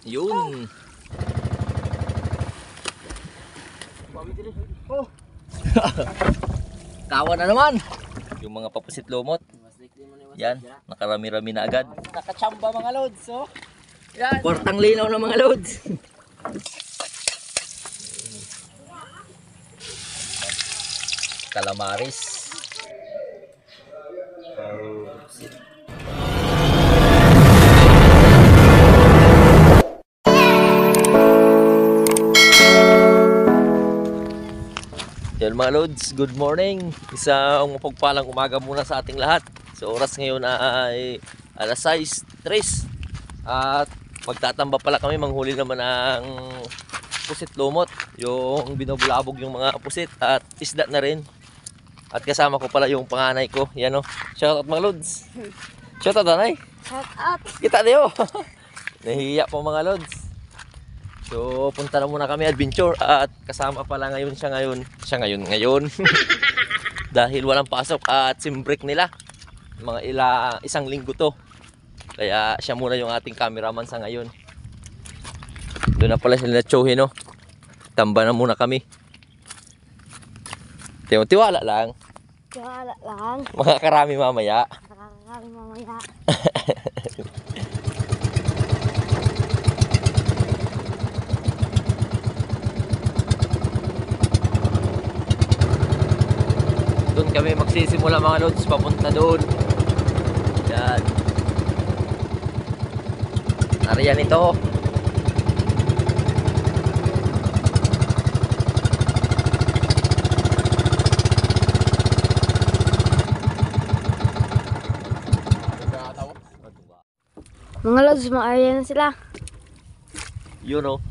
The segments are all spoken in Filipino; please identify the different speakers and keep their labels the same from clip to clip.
Speaker 1: Yun.
Speaker 2: Oh.
Speaker 1: Tawa na naman. Yung mga papusit lumot. Yan, nakarami-rami na agad.
Speaker 2: Nakachamba mga lods, oh. Yan.
Speaker 1: Portang linaw ng mga loads. Calamaris. Yan mga loads, good morning. Isang mapagpalang umaga muna sa ating lahat. So oras ngayon ay alas 6:03. At magtatamba pala kami, manghuli naman ng pusit lumot. Yung binubulabog yung mga pusit at isda na rin. At kasama ko pala yung panganay ko. Yan o. Shoutout mga loads. Shoutout nanay.
Speaker 3: Shoutout.
Speaker 1: Kita niyo. Nahihiya po mga loads. So punta na muna kami adventure. At kasama pala ngayon siya ngayon. Dahil walang pasok at simbreak nila. Mga isang linggo to. Kaya siya muna yung ating cameraman sa ngayon. Doon na pala sila na Chohe, no? Tamba na muna kami. Tiwala lang.
Speaker 3: Tiwala lang.
Speaker 1: Mga karami mamaya.
Speaker 3: Nakakakami mamaya.
Speaker 1: Doon kami magsisimula mga loads. Papunta doon. Yan. Nariyan ito.
Speaker 3: Mga lods, maaya na sila.
Speaker 1: You know.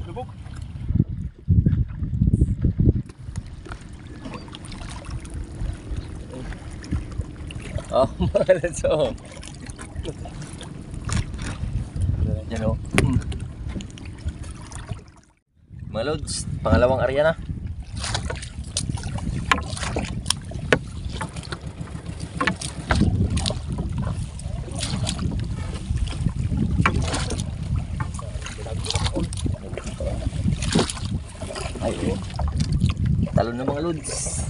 Speaker 2: Lubog.
Speaker 1: Oh, mga loads, oh. Yan o. Mga loads, pangalawang area na. Ay, oh. Talon na mga loads.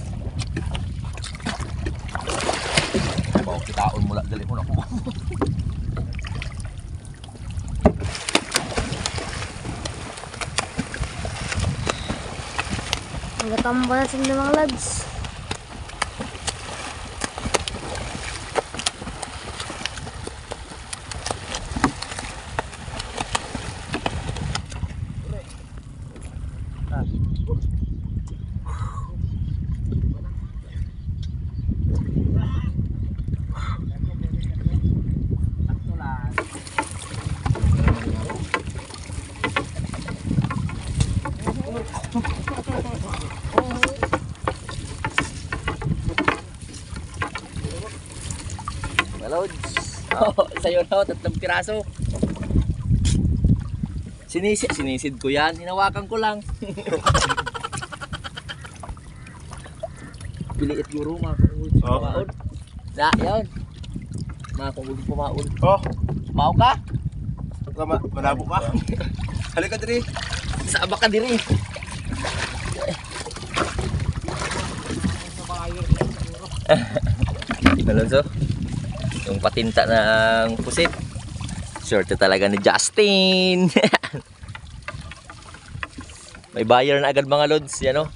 Speaker 1: Bawa kitaon mula dali mo na ko.
Speaker 3: Magtatamba na sila mga lods.
Speaker 1: Loads. Oh, sa'yo na, 3 piraso. Sinisid ko yan. Hinawakan ko lang. Piliit guro, mga kung pumaon. Na, yun. Mga kung pumaon.
Speaker 2: Oh,
Speaker 1: Pumao ka?
Speaker 2: malabo ka. Halika diri.
Speaker 1: Sa abak ka diri. Alonso, yung patinta ng pusit. Swerte talaga ni Justin. May buyer na agad mga loads. Yan o.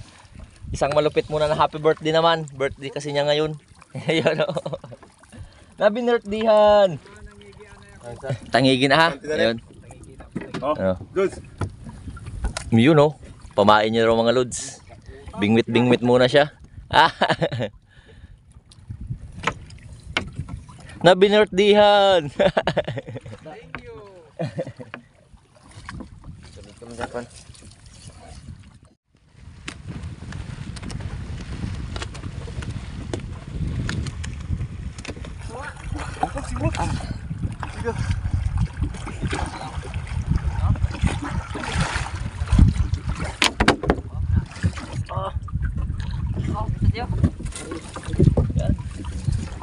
Speaker 1: Isang malupit muna na happy birthday naman. Birthday kasi niya ngayon. Yan o. Nabinirthdihan. Tangigi na ha. Ayun.
Speaker 2: Oh, good.
Speaker 1: Yun o. Pamain niya raw mga loads. Bingwit muna siya. Nabinirthdihan.
Speaker 2: Thank you.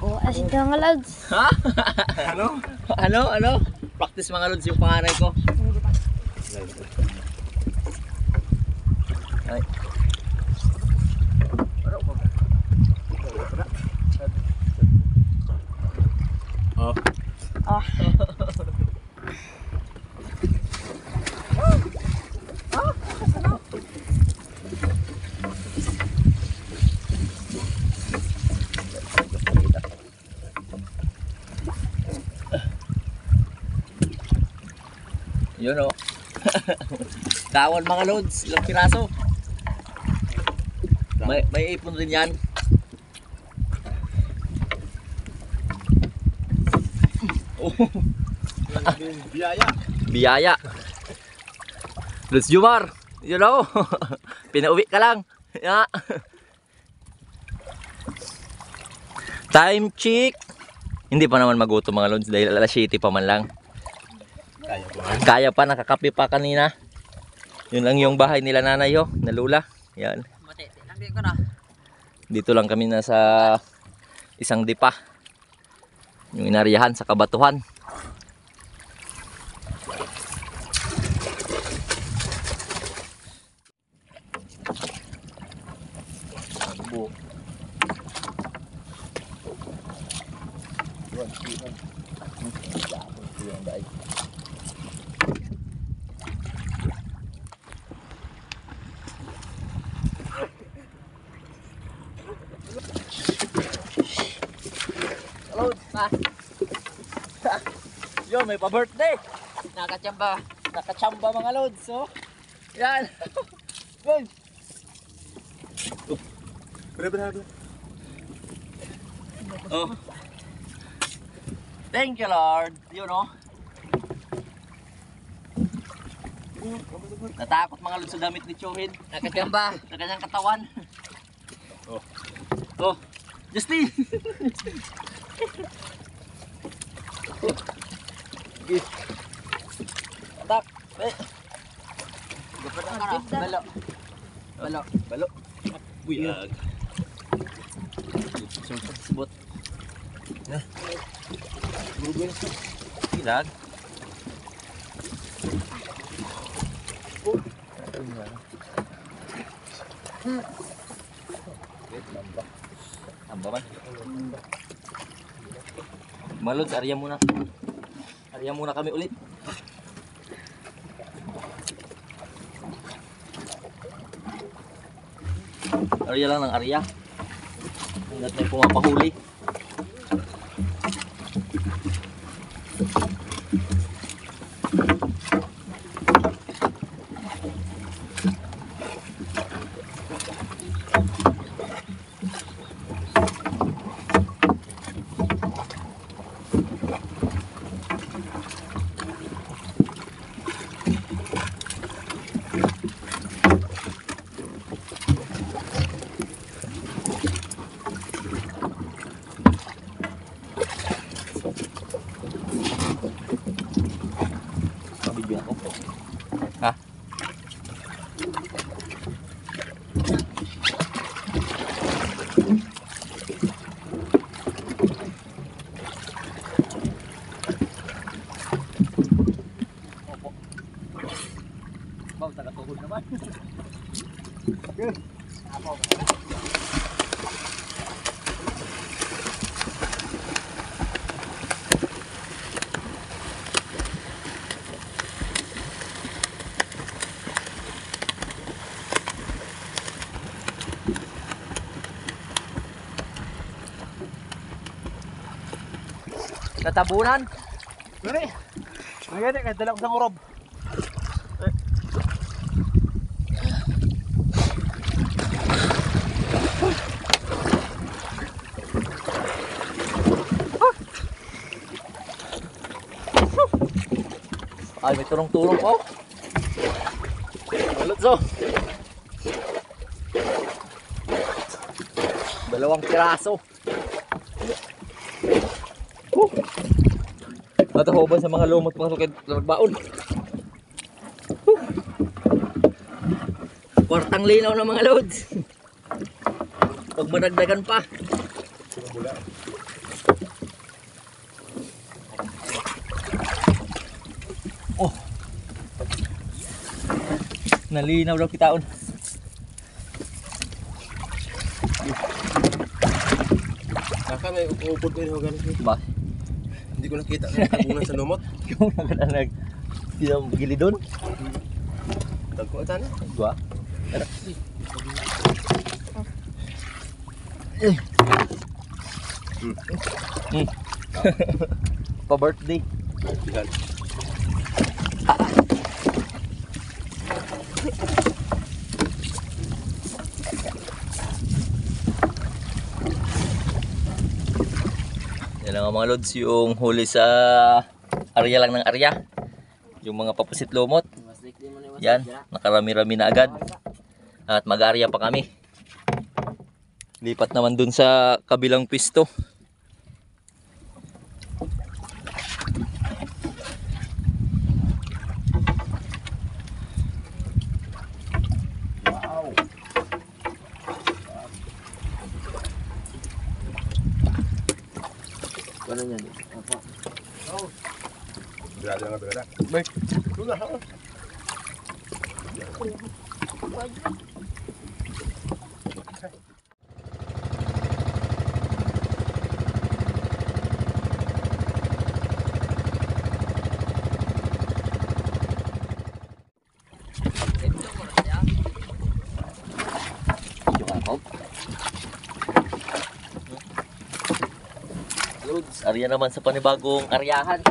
Speaker 3: Kuha asin ka mga lods.
Speaker 1: Ha?
Speaker 2: Ano?
Speaker 1: Ano? Practice mga lods yung panganay ko. Ay. Oh.
Speaker 3: Oh.
Speaker 1: Yun o. Tawon mga loads, ilang piraso. May ipon rin yan. Oh.
Speaker 2: Biyaya.
Speaker 1: Biyaya. Lods Jumar, you know. Pinauwi ka lang. Yeah. Time check. Hindi pa naman magutom mga lods dahil alas 7 pa man lang.
Speaker 2: Kaya ko.
Speaker 1: Kaya pa, nakakape pa kanina. Yun lang yung bahay nila nanay ho, na lula. Yan. Dito lang kami nasa isang dipa. Yung inaryahan sa Kabatuhan. Hello, pa. Yo, may pa-birthday. Nakachamba mga lods, so. Yan. Good.
Speaker 2: Pre.
Speaker 1: Oh. Thank you, Lord. You know. Natakot mga lods sa damit ni Chuhin. Nakachamba sa kanyang katawan.
Speaker 2: Oh.
Speaker 1: Oh. Justin. Atak. Balo. Buyag. Sebut. Nah. Buru-buru. Hilang. Tambah man. Malod, area muna. Area muna kami ulit. Area lang ng area. Hanggat may pumapahuli. Mabigyan ako. Ha? Bang, taga-tuhod naman. Natabunan.
Speaker 2: Gani. Gani, kaya dala ko sa ngurob.
Speaker 1: Ay, may turong-turong po. Malutso. Dalawang piraso. Matahoban sa mga lumot mga sukid baon. Kwartang linaw ng mga loads. Pag madagdagan pa. Oh. Nalinaw daw kitaon.
Speaker 2: Baka may upod ko yung ganun.
Speaker 1: Ba?
Speaker 2: Hindi ko nakita ang tabunan sa lumot.
Speaker 1: Yung nag gili doon.
Speaker 2: Tagko ata na.
Speaker 1: Gua. Pa birthday.
Speaker 2: Yan.
Speaker 1: Yan ang mga lods, yung huli sa area lang ng area. Yung mga papusit lumot. Yan, nakarami-rami na agad. At mag-area pa kami. Lipat naman dun sa kabilang pisto.
Speaker 2: Ano yan? Apa? Oh. Berada nga berada.
Speaker 1: Bert.
Speaker 2: Tuna ha.
Speaker 1: Loads, area naman sa panibagong aryahan.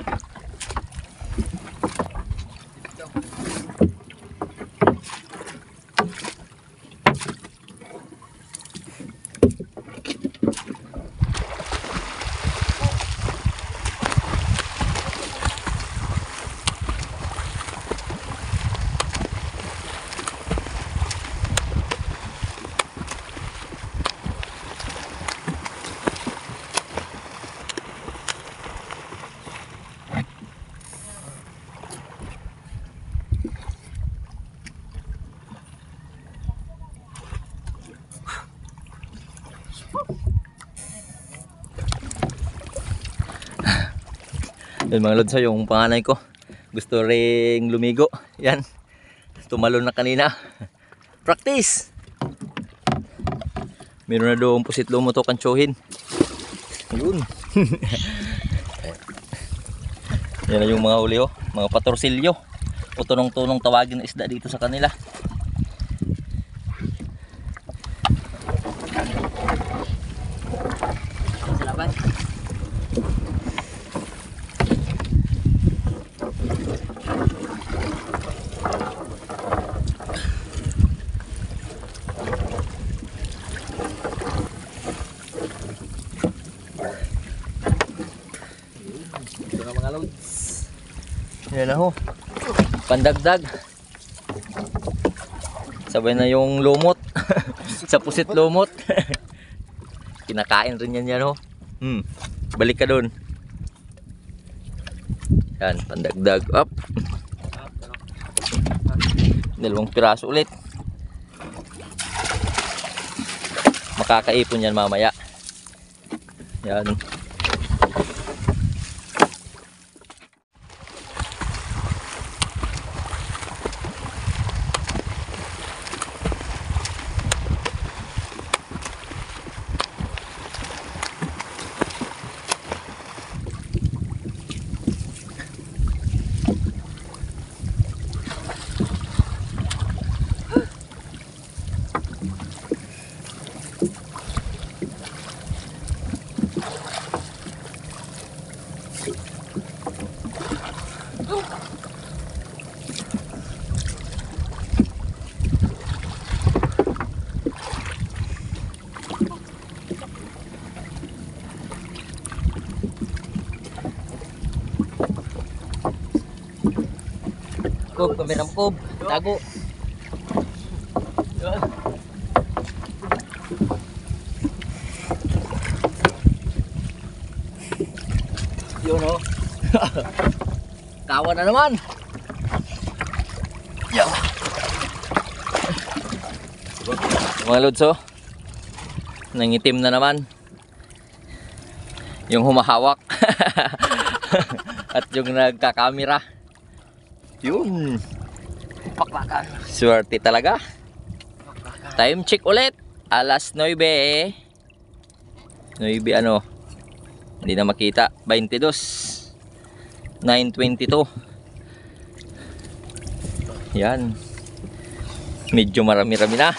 Speaker 1: Yun mga lods, yung panganay ko gusto ring lumigo. Yan, tumalon na kanina. Practice. Meron na doon pusit lumot o kanchohin. Yun. Yan na yung mga huli, oh, mga patorsilyo o tunong-tunong tawagin na isda dito sa kanila. Yan na ho. Pandagdag. Sabay na yung lumot. Sa pusit lumot. Kinakain rin yan ho. Balik ka doon. Yan, pandagdag. Up. Dalawang piraso ulit. Makakaipon yan mamaya. Yan. Kob, kami ng kob. Tago. Yun o. Kawan na naman. Yo. Mga lods, oh. Nangitim na naman. Yung humahawak. At yung nagkakamera. Yun. Paklakan. Swerte talaga. Time check ulit. Alas 9. 9 ano. Hindi na makita. 22. 9:22. Yan. Medyo marami-rami na.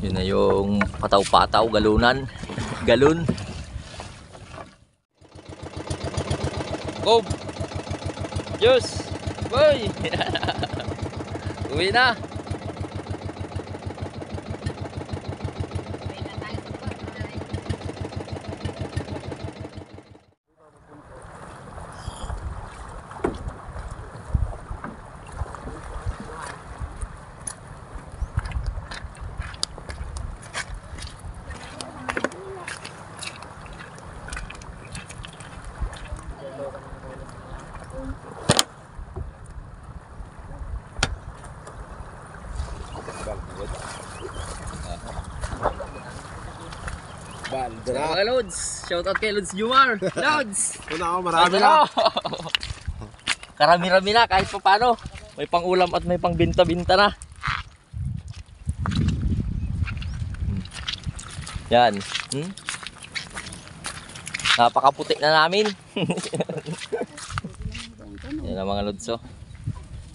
Speaker 1: Yun na yung pataw-pataw, galunan. Galon. Go! Diyos! Boy! Uwi na! Mga Lods, shoutout kay Lods Jumar. Lods!
Speaker 2: Una ako, marami na.
Speaker 1: Karami-rami na kahit pa paano. May pang ulam at may pang binta-binta na. Yan. Napakaputi na namin. Yan ang mga Lods, oh.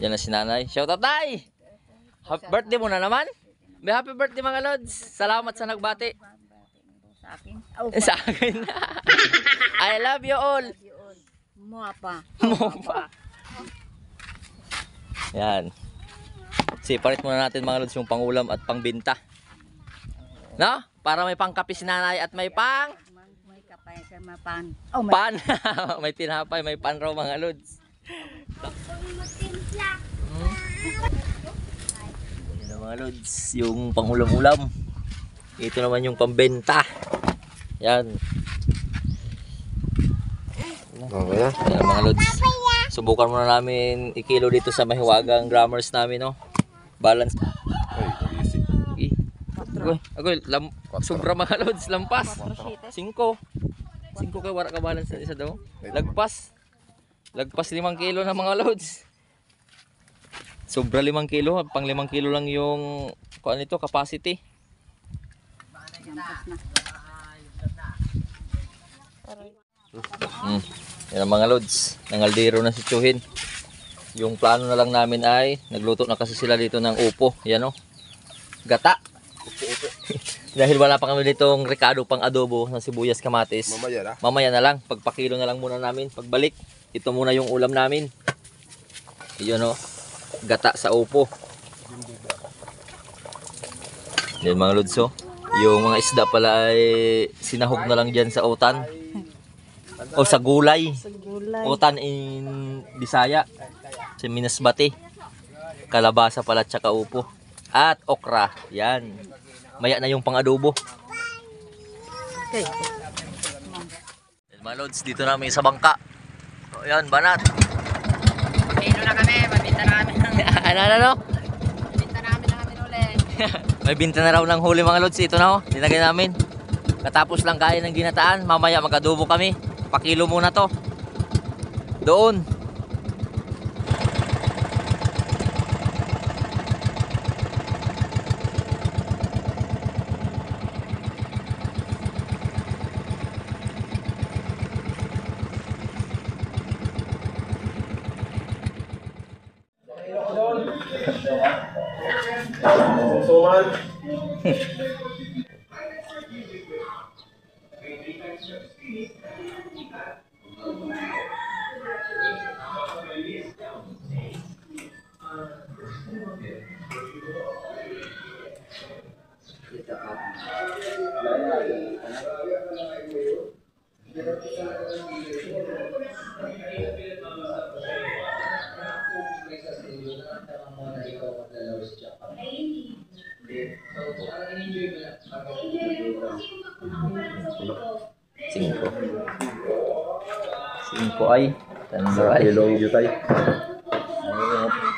Speaker 1: Yan na si nanay. Shoutout, Nay! Happy birthday mo na naman. May happy birthday mga Lods. Salamat sa nagbati.
Speaker 3: Sa akin.
Speaker 1: Sa akin. I love you all.
Speaker 3: Muapa.
Speaker 1: Muapa. Yan. Separate muna natin mga Lods yung pangulam at pangbinta. No? Para may pangkape si nanay at may pang
Speaker 3: May kapay sa mapan.
Speaker 1: pan. May tinapay, may pan raw mga Lods. Yan ang mga Lods, yung pangulam-ulam. Ito naman yung pambenta. Yan.
Speaker 2: Okay na.
Speaker 1: Yan ang mga Lods. Subukan muna namin ikilo dito sa mahiwagang grammars namin, no. Balance.
Speaker 2: Ay, easy.
Speaker 1: Agoy, sobra mga Lods, lampas. 5. 5 kay wala ka balance na isa daw. Lagpas. Lagpas 5 kilo na mga Lods. Sobra 5 kilo, pang 5 kilo lang yung kuan nito, capacity. Yan ang mga Lods, nangaldero na si Chuhin. Yung plano na lang namin ay nagluto na kasi sila dito ng upo, yan, oh. Gata. Dahil wala pa kami ditong rekado pang adobo ng sibuyas, kamatis.
Speaker 2: Mamaya na.
Speaker 1: Mamaya na lang, pagpakilo na lang muna namin. Pagbalik, ito muna yung ulam namin. Yun, oh. Gata sa upo. Yan mga Lods, oh. Yung mga isda pala ay sinahog na lang dyan sa utan. O sa gulay. Utan in Bisaya. Sa Minasbate. Kalabasa pala at saka upo. At okra. Yan. Maya na yung pang-adobo.
Speaker 3: Okay.
Speaker 1: Yan mga Lods, dito namin sa bangka. O yan, banat.
Speaker 3: Pino na kami. Mabinta na kami.
Speaker 1: Ano?
Speaker 3: Mabinta na kami ulit.
Speaker 1: May binta na raw ng huli mga Lods. Ito na, oh. Nilagay namin. Katapos lang kain ng ginataan. Mamaya mag-adobo kami. Pakilo muna to. Doon.
Speaker 2: Suman.
Speaker 1: 5. 5 ay. Tando ay.
Speaker 2: Ilong dito tayo.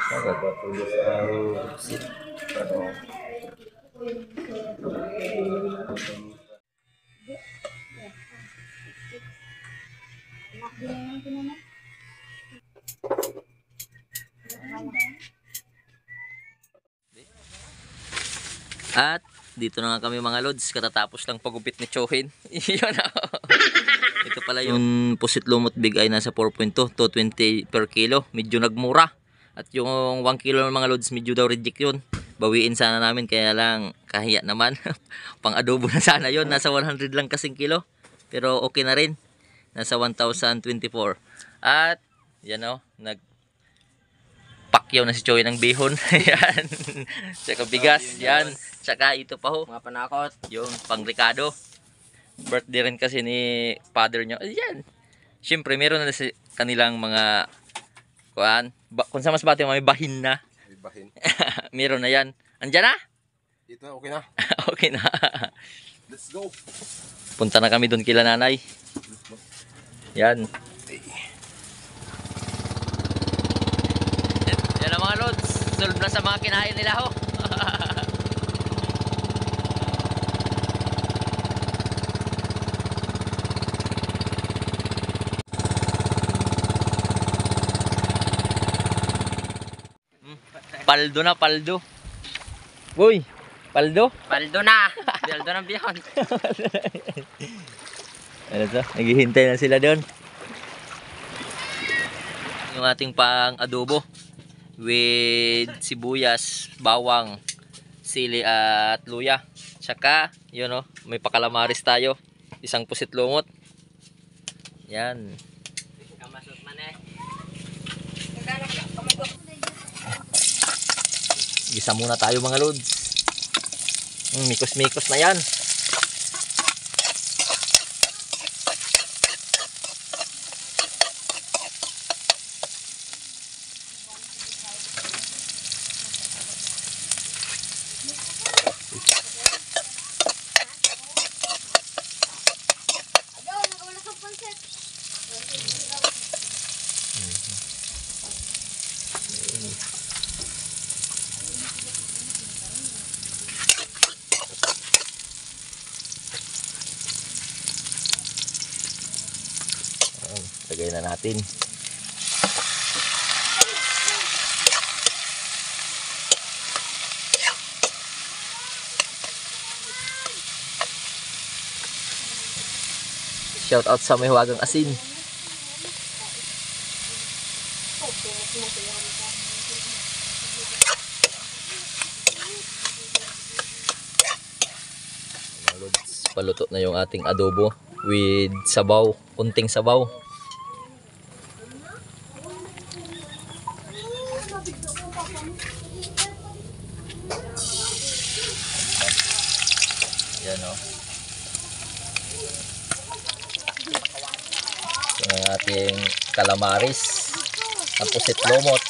Speaker 1: Tapos ang At dito na nga kami mga lods, katatapos lang pagupit ni Chohin. Yun na. Ito pala yung pusit lumot big ay nasa 4.2, 220 per kilo. Medyo nagmura. At yung 1 kilo ng mga lods, medyo daw reject yun. Bawiin sana namin, kaya lang kahiya naman. Pang adobo na sana yun, nasa 100 lang kasing kilo. Pero okay na rin, nasa 1,024. At yan o, pakyaw na si Choy ng bihon. Yan. Tsaka bigas. Yan. Tsaka ito pa ho. Mga panakot. Yung pang Ricardo. Birthday rin kasi ni father niya. Yan. Siyempre, meron na si kanilang mga kung sa mas bati, may bahin na.
Speaker 2: May bahin.
Speaker 1: Meron na yan. Andyan na?
Speaker 2: Ito, okay na.
Speaker 1: Okay na.
Speaker 2: Let's go.
Speaker 1: Punta na kami doon kila nanay. Yan. Yan ang mga lods. Solve na sa mga kinain nila ho. Paldo na, paldo. Uy, paldo.
Speaker 3: Paldo na. Paldo ng bihon.
Speaker 1: Ano to? Naghihintay na sila doon. Yung ating pang adobo with sibuyas, bawang, sili at luya. Tsaka, yun o, may pakalamaris tayo. Isang pusit lumot. Yan. Gisa muna tayo mga lods. Mikos-mikos na yan. Lagay na natin. Shout out sa may huwagang asin. Paluto na yung ating adobo with sabaw, kunting sabaw. Yan o. Yung ating calamaris ang pusit lumot.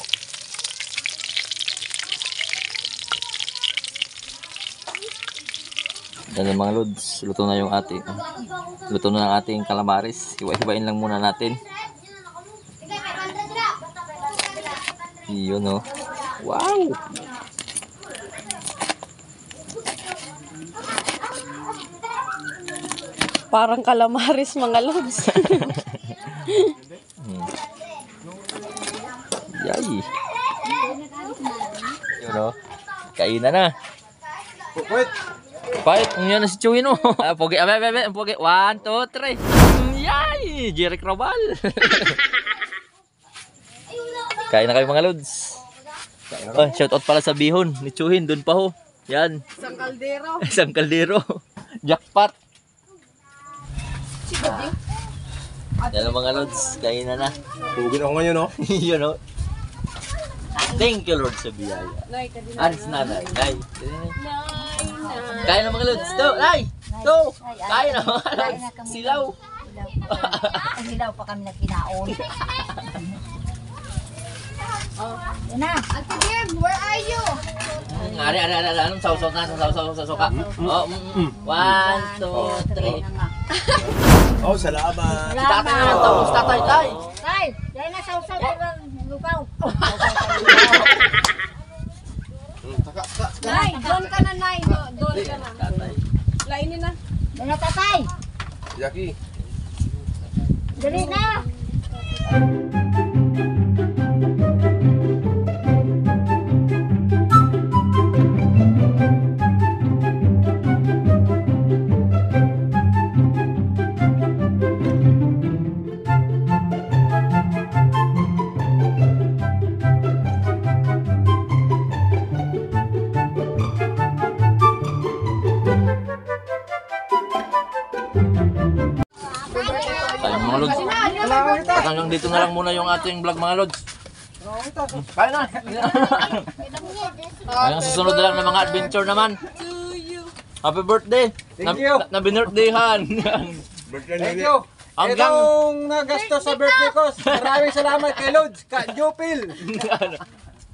Speaker 1: Yan mga lods, luto na yung ating ang ating calamaris. Hiwa-hiwain lang muna natin. Yun o. Wow!
Speaker 4: Parang calamaris mga lods.
Speaker 1: Yay! Yun o. Kainan na.
Speaker 2: Wait!
Speaker 1: Fight, yan na si Chuy no. Pogi, abe, pogi. 1, 2, 3. Yay! Jeric Robal. Kain na kayo mga lods. Oh, shout out pala sa bihon ni Chuhin, doon pa ho. Yan.
Speaker 4: Isang kaldero.
Speaker 1: Isang kaldero. Jackpot. Yan ang mga lods, kain na.
Speaker 2: Pugin ako ngayon, no?
Speaker 1: Yun o. Thank you Lord sa biyaya.
Speaker 4: Nay, kadina.
Speaker 1: Aris na na. Nay. Kain na mga lods. To, nay. To. Kain na mga lods. Silaw.
Speaker 3: Hilaw pa kami nagkinaon. Yan na. Ate Gib, where are you?
Speaker 1: Ari. Anong saw-saw na? Saw-saw ka. 1, 2, 3.
Speaker 2: Oh, salamat.
Speaker 1: Si tatay na lang tapos tatay tay.
Speaker 3: Tay, dahil na sausaw ko ng lupaw.
Speaker 4: Nay, doon ka na, Nay. Doon ka na.
Speaker 1: Tatay.
Speaker 4: Lainin na.
Speaker 3: Mga tatay,
Speaker 2: Jackie.
Speaker 3: dali na.
Speaker 1: Ayun mga lods. Hanggang dito na lang muna yung ating vlog mga lods. Kaya na. Hanggang susunod na lang ng mga adventure naman. Happy birthday.
Speaker 5: Thank you.
Speaker 1: Na binirthdayhan.
Speaker 5: Thank you.
Speaker 1: Hanggang
Speaker 5: Itong nagastos sa birthday ko, maraming salamat kay Lods, ka Jupil.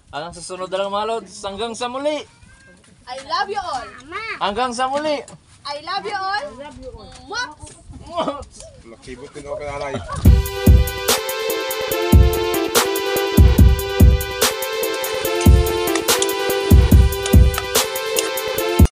Speaker 1: hanggang susunod na lang mga lods. Hanggang sa muli.
Speaker 4: I love you all.
Speaker 1: Hanggang sa muli.
Speaker 4: I love you all.
Speaker 2: Lakibot din ako kay Aray.